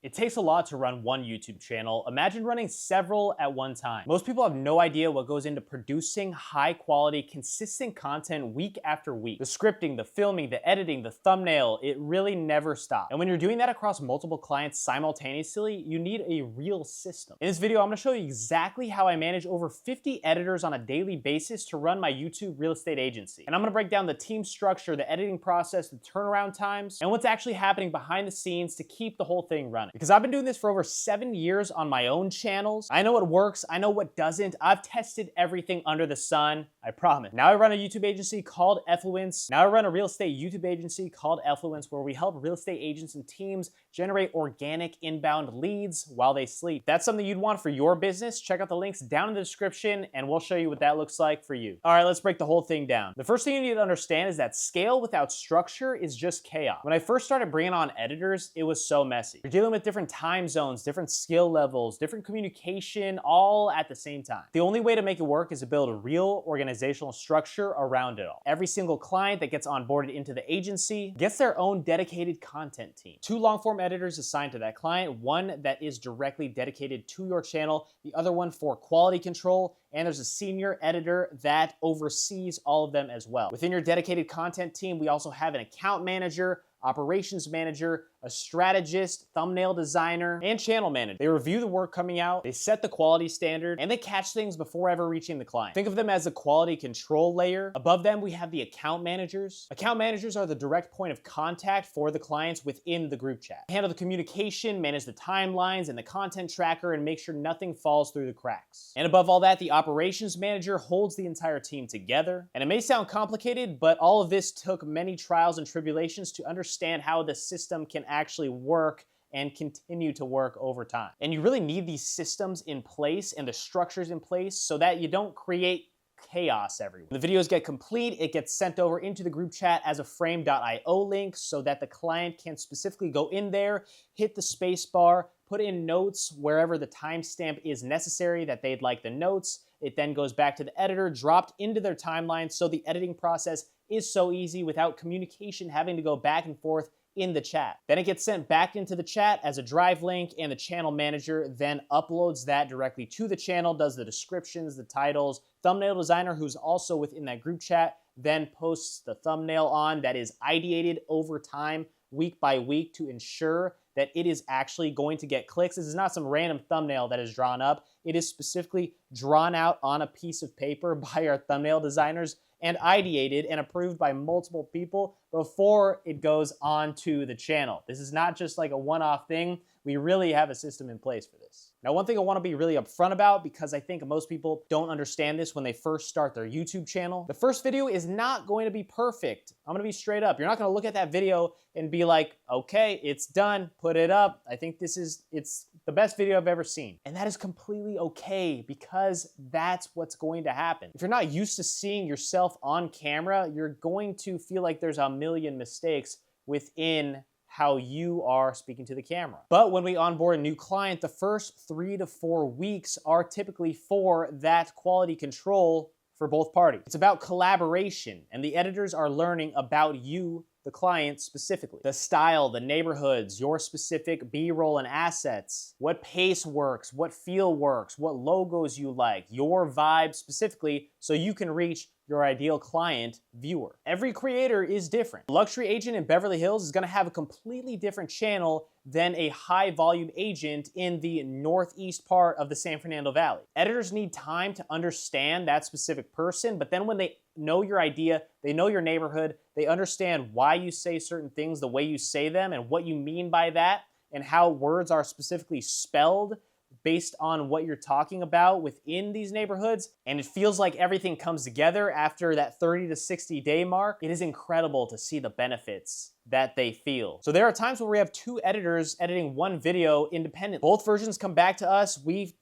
It takes a lot to run one YouTube channel. Imagine running several at one time. Most people have no idea what goes into producing high quality, consistent content week after week. The scripting, the filming, the editing, the thumbnail, it really never stops. And when you're doing that across multiple clients simultaneously, you need a real system. In this video, I'm gonna show you exactly how I manage over 50 editors on a daily basis to run my YouTube real estate agency. And I'm gonna break down the team structure, the editing process, the turnaround times, and what's actually happening behind the scenes to keep the whole thing running. Because I've been doing this for over 7 years on my own channels. I know what works, I know what doesn't. I've tested everything under the sun, I promise. Now I run a YouTube agency called Effluince. Now I run a real estate YouTube agency called Effluince, where we help real estate agents and teams generate organic inbound leads while they sleep. If that's something you'd want for your business, check out the links down in the description and we'll show you what that looks like for you. All right, let's break the whole thing down. The first thing you need to understand is that scale without structure is just chaos. When I first started bringing on editors, it was so messy. You're dealing with different time zones, different skill levels, different communication, all at the same time. The only way to make it work is to build a real organizational structure around it all. Every single client that gets onboarded into the agency gets their own dedicated content team. 2 long-form editors assigned to that client, one that is directly dedicated to your channel, the other one for quality control, and there's a senior editor that oversees all of them as well. Within your dedicated content team, we also have an account manager, operations manager, a strategist, thumbnail designer, and channel manager. They review the work coming out, they set the quality standard, and they catch things before ever reaching the client. Think of them as the quality control layer. Above them, we have the account managers. Account managers are the direct point of contact for the clients within the group chat. They handle the communication, manage the timelines and the content tracker, and make sure nothing falls through the cracks. And above all that, the operations manager holds the entire team together. And it may sound complicated, but all of this took many trials and tribulations to understand how the system can actually work and continue to work over time. And you really need these systems in place and the structures in place so that you don't create chaos everywhere. When the videos get complete, it gets sent over into the group chat as a frame.io link so that the client can specifically go in there, hit the space bar, put in notes wherever the timestamp is necessary that they'd like the notes. It then goes back to the editor, dropped into their timeline, so the editing process is so easy without communication having to go back and forth in the chat. Then it gets sent back into the chat as a drive link, and the channel manager then uploads that directly to the channel, does the descriptions, the titles. Thumbnail designer, who's also within that group chat, then posts the thumbnail on that is ideated over time, week by week, to ensure that it is actually going to get clicks. This is not some random thumbnail that is drawn up. It is specifically drawn out on a piece of paper by our thumbnail designers and ideated and approved by multiple people before it goes on to the channel. This is not just like a one-off thing. We really have a system in place for this. Now, one thing I want to be really upfront about, because I think most people don't understand this when they first start their YouTube channel, the first video is not going to be perfect. I'm going to be straight up. You're not going to look at that video and be like, okay, it's done, put it up. I think it's the best video I've ever seen. And that is completely okay, because that's what's going to happen. If you're not used to seeing yourself on camera, you're going to feel like there's a million mistakes within how you are speaking to the camera. But when we onboard a new client, the first 3 to 4 weeks are typically for that quality control for both parties. It's about collaboration, and the editors are learning about you, the client specifically. The style, the neighborhoods, your specific B-roll and assets, what pace works, what feel works, what logos you like, your vibe specifically, so you can reach your ideal client viewer. Every creator is different. A luxury agent in Beverly Hills is gonna have a completely different channel than a high volume agent in the northeast part of the San Fernando Valley. Editors need time to understand that specific person, but then when they know your idea, they know your neighborhood, they understand why you say certain things the way you say them and what you mean by that and how words are specifically spelled based on what you're talking about within these neighborhoods, and it feels like everything comes together after that 30 to 60 day mark. It is incredible to see the benefits that they feel. So there are times where we have 2 editors editing one video independently. Both versions come back to us. We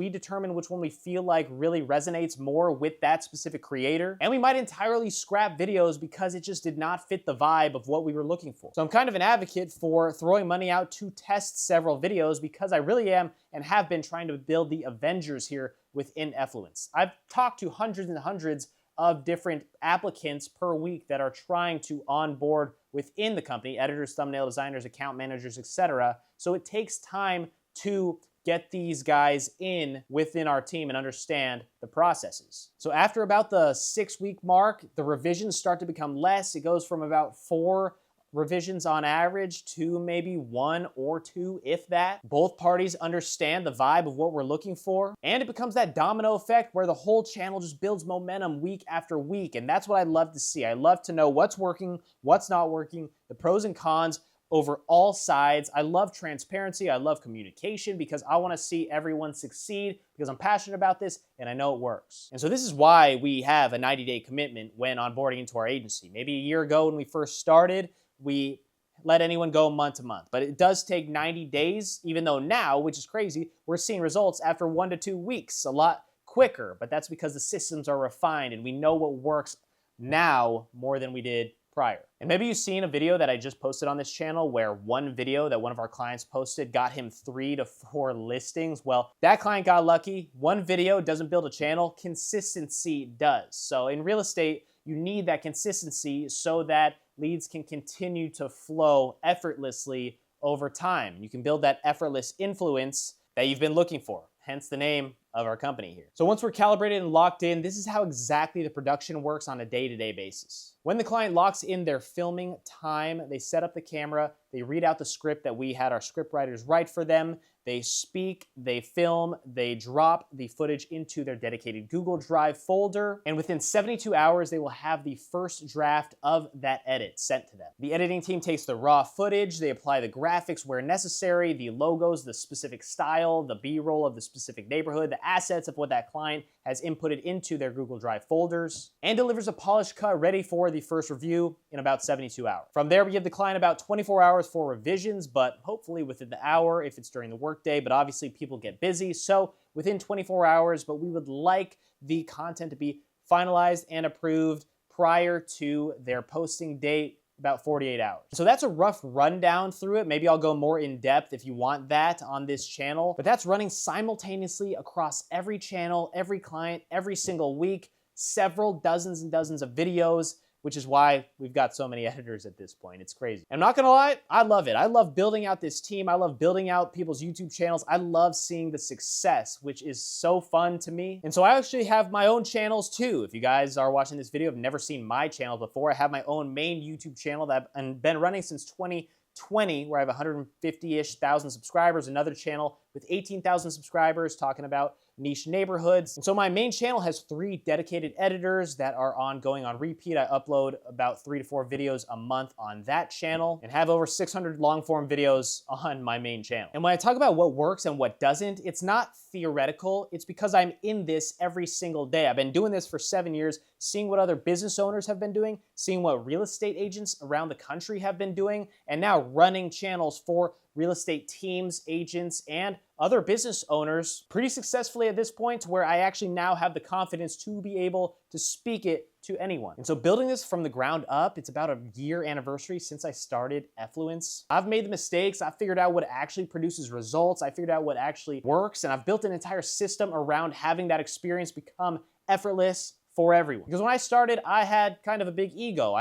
determine which one we feel like really resonates more with that specific creator. And we might entirely scrap videos because it just did not fit the vibe of what we were looking for. So I'm kind of an advocate for throwing money out to test several videos, because I really am and have been trying to build the Avengers here within Effluince. I've talked to hundreds and hundreds of different applicants per week that are trying to onboard within the company, editors, thumbnail designers, account managers, etc. So it takes time to get these guys in within our team and understand the processes. So after about the 6-week mark, the revisions start to become less. It goes from about 4 revisions on average to maybe 1 or 2, if that. Both parties understand the vibe of what we're looking for, and it becomes that domino effect where the whole channel just builds momentum week after week, and that's what I love to see. I love to know what's working, what's not working, the pros and cons over all sides. I love transparency. I love communication because I want to see everyone succeed because I'm passionate about this and I know it works. And so this is why we have a 90-day commitment when onboarding into our agency. Maybe a year ago when we first started, we let anyone go month to month, but it does take 90 days, even though now, which is crazy, we're seeing results after 1 to 2 weeks, a lot quicker, but that's because the systems are refined and we know what works now more than we did prior. And maybe you've seen a video that I just posted on this channel where one video that one of our clients posted got him 3 to 4 listings. Well, that client got lucky. One video doesn't build a channel, consistency does. So in real estate, you need that consistency so that leads can continue to flow effortlessly over time. You can build that effortless influence that you've been looking for, hence the name of our company here. So once we're calibrated and locked in, this is how exactly the production works on a day-to-day basis. When the client locks in their filming time, they set up the camera, they read out the script that we had our script writers write for them, they speak, they film, they drop the footage into their dedicated Google Drive folder, and within 72 hours, they will have the first draft of that edit sent to them. The editing team takes the raw footage, they apply the graphics where necessary, the logos, the specific style, the B-roll of the specific neighborhood, the assets of what that client has inputted into their Google Drive folders, and delivers a polished cut ready for the first review in about 72 hours. From there, we give the client about 24 hours for revisions, but hopefully within the hour if it's during the workday, but obviously people get busy, so within 24 hours, but we would like the content to be finalized and approved prior to their posting date, about 48 hours. So that's a rough rundown through it. Maybe I'll go more in depth if you want that on this channel, but that's running simultaneously across every channel, every client, every single week, several dozens and dozens of videos, which is why we've got so many editors at this point. It's crazy. I'm not gonna lie, I love it. I love building out this team. I love building out people's YouTube channels. I love seeing the success, which is so fun to me. And so I actually have my own channels too. If you guys are watching this video, have never seen my channel before, I have my own main YouTube channel that I've been running since 2020, where I have 150-ish thousand subscribers, another channel with 18,000 subscribers talking about niche neighborhoods. And so my main channel has 3 dedicated editors that are ongoing on repeat. I upload about 3 to 4 videos a month on that channel and have over 600 long form videos on my main channel. And when I talk about what works and what doesn't, it's not theoretical. It's because I'm in this every single day. I've been doing this for 7 years, seeing what other business owners have been doing, seeing what real estate agents around the country have been doing, and now running channels for real estate teams, agents, and other business owners pretty successfully at this point to where I actually now have the confidence to be able to speak it to anyone. And so building this from the ground up, it's about a year anniversary since I started Effluince. I've made the mistakes, I figured out what actually produces results, I figured out what actually works, and I've built an entire system around having that experience become effortless for everyone. Because when I started, I had kind of a big ego.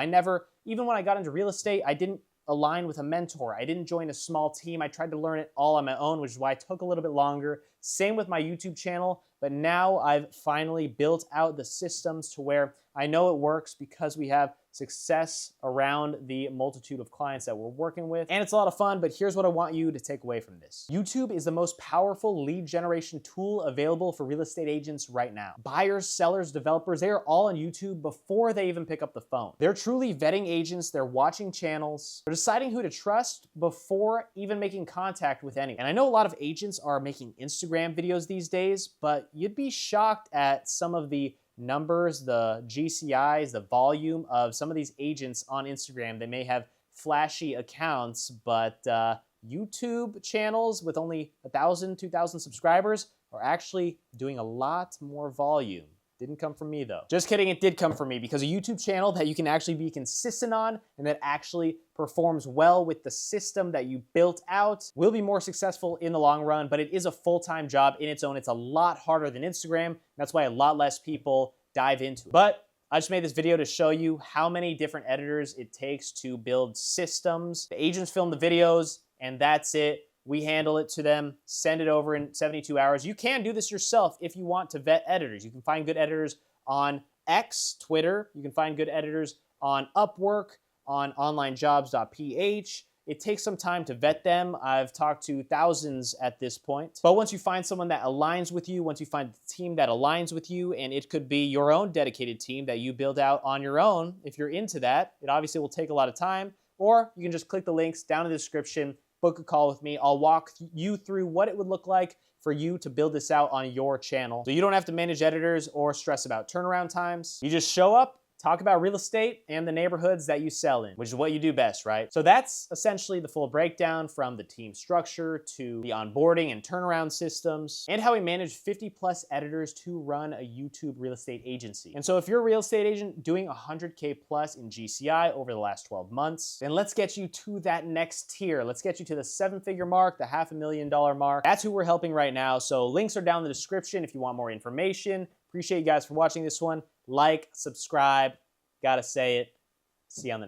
Even when I got into real estate, I didn't align with a mentor. I didn't join a small team. I tried to learn it all on my own, which is why it took a little bit longer. Same with my YouTube channel, but now I've finally built out the systems to where I know it works because we have success around the multitude of clients that we're working with. And it's a lot of fun, but here's what I want you to take away from this. YouTube is the most powerful lead generation tool available for real estate agents right now. Buyers, sellers, developers, they are all on YouTube before they even pick up the phone. They're truly vetting agents, they're watching channels, they're deciding who to trust before even making contact with anyone. And I know a lot of agents are making Instagram videos these days, but you'd be shocked at some of the numbers, the GCIs, the volume of some of these agents on Instagram. They may have flashy accounts, but YouTube channels with only 1,000, 2,000 subscribers are actually doing a lot more volume. Didn't come from me though. Just kidding, it did come from me because a YouTube channel that you can actually be consistent on and that actually performs well with the system that you built out will be more successful in the long run, but it is a full-time job in its own. It's a lot harder than Instagram. That's why a lot less people dive into it. But I just made this video to show you how many different editors it takes to build systems. The agents film the videos, and that's it. We handle it to them, send it over in 72 hours. You can do this yourself if you want to vet editors. You can find good editors on X, Twitter. You can find good editors on Upwork, on onlinejobs.ph. It takes some time to vet them. I've talked to thousands at this point. But once you find someone that aligns with you, once you find a team that aligns with you, and it could be your own dedicated team that you build out on your own, if you're into that, it obviously will take a lot of time. Or you can just click the links down in the description, book a call with me. I'll walk you through what it would look like for you to build this out on your channel. So you don't have to manage editors or stress about turnaround times. You just show up, talk about real estate and the neighborhoods that you sell in, which is what you do best, right? So that's essentially the full breakdown, from the team structure to the onboarding and turnaround systems, and how we manage 50+ editors to run a YouTube real estate agency. And so if you're a real estate agent doing 100K plus in GCI over the last 12 months, then let's get you to that next tier. Let's get you to the 7-figure mark, the $500,000 mark. That's who we're helping right now. So links are down in the description if you want more information. Appreciate you guys for watching this one. Like, subscribe, gotta say it. See you on the next.